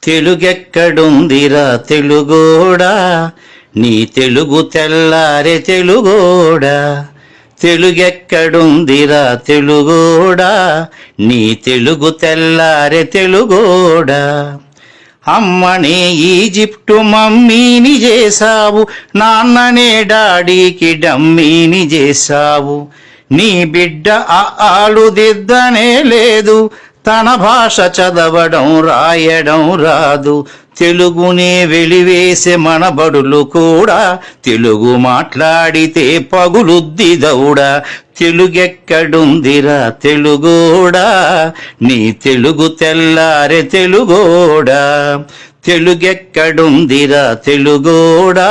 తెలుగెక్కడుందిరా తెలుగోడా, నీ తెలుగు తెల్లారే తెలుగోడా. తెలుగెక్కడుందిరా తెలుగోడా, నీ తెలుగు తెల్లారే తెలుగోడా. అమ్మనే ఈజిప్టు మమ్మీని చేసావు, నాన్ననే డాడీకి డమ్మీని చేసావు. నీ బిడ్డ ఆలు దిద్దనే లేదు, తన భాష చదవడం రాయడం రాదు. తెలుగునే వెలివేసే మన బడులు కూడా తెలుగు మాట్లాడితే పగులుద్ది దౌడా. తెలుగెక్కడుందిరా తెలుగోడా, నీ తెలుగు తెల్లారే తెలుగోడా. తెలుగెక్కడుందిరా తెలుగోడా,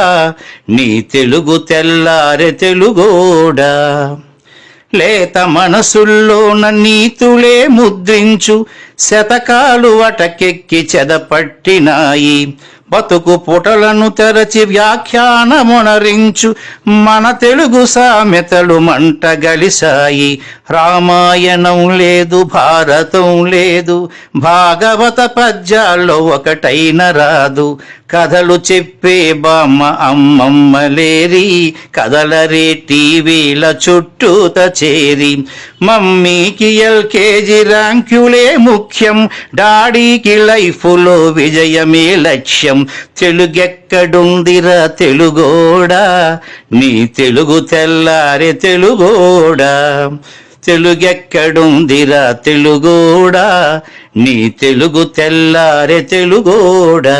నీ తెలుగు తెల్లారే తెలుగోడా. లేత మనసుల్లోన నీతులే ముద్రించు, శతకాలు అటకెక్కి చెదపట్టినాయి. బతుకు పుటలను తెరచి వ్యాఖ్యానమునరించు, మన తెలుగు సామెతలు మంట గలిసాయి. రామాయణం లేదు, భారతం లేదు, భాగవత పద్యాల్లో ఒకటైన రాదు. కథలు చెప్పే బామ్మ అమ్మమ్మ లేరి, కథలరే టీవీల చుట్టూత చేరి. మమ్మీకి ఎల్కేజీ ర్యాంకులే ముఖ్యం, డాడీకి లైఫ్లో విజయమే లక్ష్యం. తెలుగెక్కడుందిరా తెలుగోడా, నీ తెలుగు తెల్లారే తెలుగోడా. తెలుగెక్కడుందిరా తెలుగోడా, నీ తెలుగు తెల్లారే తెలుగోడా.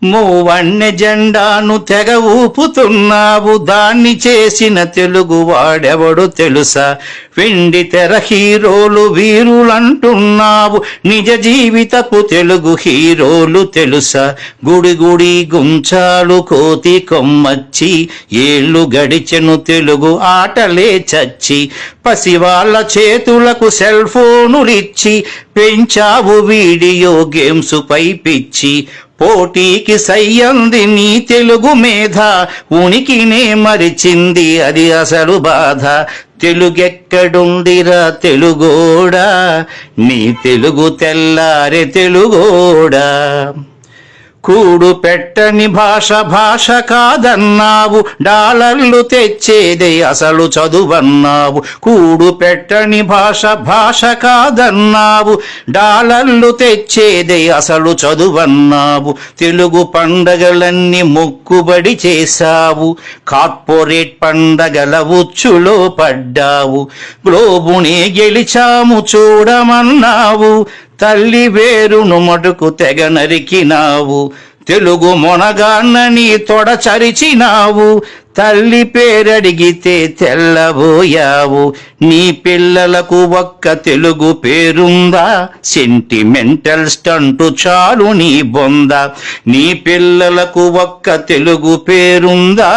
మూవన్నె జెండాను తెగ ఊపుతున్నావు, దాన్ని చేసిన తెలుగు వాడెవడు తెలుసా. వెండి తెర హీరోలు వీరులంటున్నావు, నిజ జీవితపు తెలుగు హీరోలు తెలుసా. గుడి గుడి గుంచాలు కోతి కొమ్మచ్చి, ఏళ్ళు గడిచెను తెలుగు ఆటలే చచ్చి. పసివాళ్ళ చేతులకు సెల్ ఫోనులిచ్చి, పెంచావు వీడియో గేమ్స్ పై పిచ్చి. పోటీకి సయ్యంది నీ తెలుగు మేధ, ఉనికినే మరిచింది అది అసలు బాధ. తెలుగెక్కడుందిరా తెలుగోడా, నీ తెలుగు తెల్లారే తెలుగోడా. కూడు పెట్టని భాష భాష కాదన్నావు, డాలర్లు తెచ్చేదే అసలు చదువన్నావు. కూడు పెట్టని భాష భాష కాదన్నావు, డాలర్లు తెచ్చేదే అసలు చదువన్నావు. తెలుగు పండగలన్నీ మొక్కుబడి చేశావు, కార్పొరేట్ పండగల ఉచ్చులో పడ్డావు. గ్లోబునే గెలిచాము చూడమన్నావు, తల్లి వేరును మటుకు తెగ నరికినావు. తెలుగు మొనగాన్నని తొడచరిచినావు, తల్లి పేరడిగితే తెల్లబోయావు. నీ పిల్లలకు ఒక్క తెలుగు పేరుందా, సెంటిమెంటల్ స్టంటు చాలు నీ బొంద. నీ పిల్లలకు ఒక్క తెలుగు పేరుందా,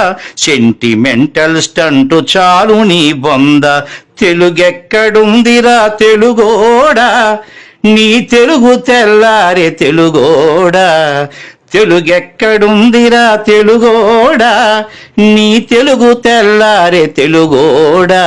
సెంటిమెంటల్ స్టంటు చాలు నీ బొంద. తెలుగెక్కడుందిరా తెలుగోడా, నీ తెలుగు తెల్లారే తెలుగోడా. తెలుగెక్కడుందిరా తెలుగోడా, నీ తెలుగు తెల్లారే తెలుగోడా.